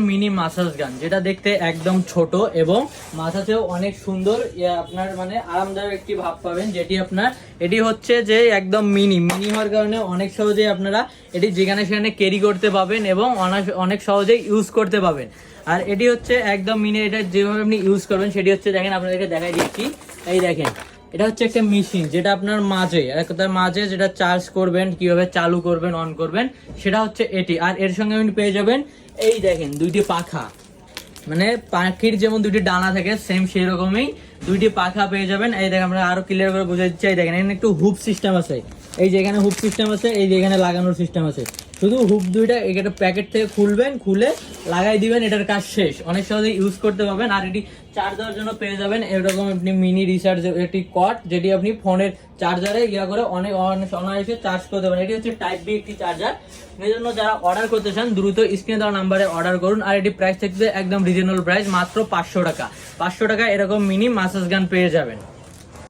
Mini massage গান, যেটা দেখতে একদম ছোট এবং মাথাতেও অনেক সুন্দর, আপনার মানে আরামদায়ক একটি ভাব পাবেন। যেটি আপনার এটি হচ্ছে যে একদম মিনি হওয়ার কারণে অনেক সহজেই আপনারা এটি যেখানে সেখানে ক্যারি করতে পাবেন এবং অনেক সহজেই ইউজ করতে পাবেন। আর এটি হচ্ছে একদম মিনি, এটা যেভাবে আপনি ইউজ করবেন সেটি হচ্ছে, দেখেন আপনাদেরকে দেখাই দিচ্ছি, এই দেখেন এটা হচ্ছে একটা মেশিন, যেটা আপনার মাঝে যেটা চার্জ করবেন, কিভাবে চালু করবেন অন করবেন সেটা হচ্ছে এটি। আর এর সঙ্গে আপনি পেয়ে যাবেন এই দেখেন দুইটি পাখা, মানে পাখির যেমন দুইটি ডানা থাকে সেম সেই রকমই দুইটি পাখা পেয়ে যাবেন। এই দেখেন আমরা আরো ক্লিয়ার করে বোঝা দিচ্ছি, এই দেখেন এখানে একটু হুপ সিস্টেম আছে, এই যে এখানে হুপ সিস্টেম আছে, এই যে এখানে লাগানোর সিস্টেম আছে। শুধু হুপ দুইটা এটা প্যাকেট থেকে খুলবেন, খুলে লাগাই দিবেন, এটার কাজ শেষ। অনেক সহজে ইউজ করতে পারবেন। আর এটি চার্জ দেওয়ার জন্য পেয়ে যাবেন এরকম আপনি মিনি রিচার্জ একটি কট, যেটি আপনি ফোনের চার্জারে করে অনায়াসে চার্জ করতে পারেন। এটি হচ্ছে টাইপ বি একটি চার্জার। এই জন্য যারা অর্ডার করতে চান দ্রুত স্ক্রিনে দেওয়া নাম্বারে অর্ডার করুন। আর এটি প্রাইস থাকবে একদম রিজনেবল প্রাইস, মাত্র 500 টাকা। 500 টাকা এরকম মিনি মাসাজ গান পেয়ে যাবেন।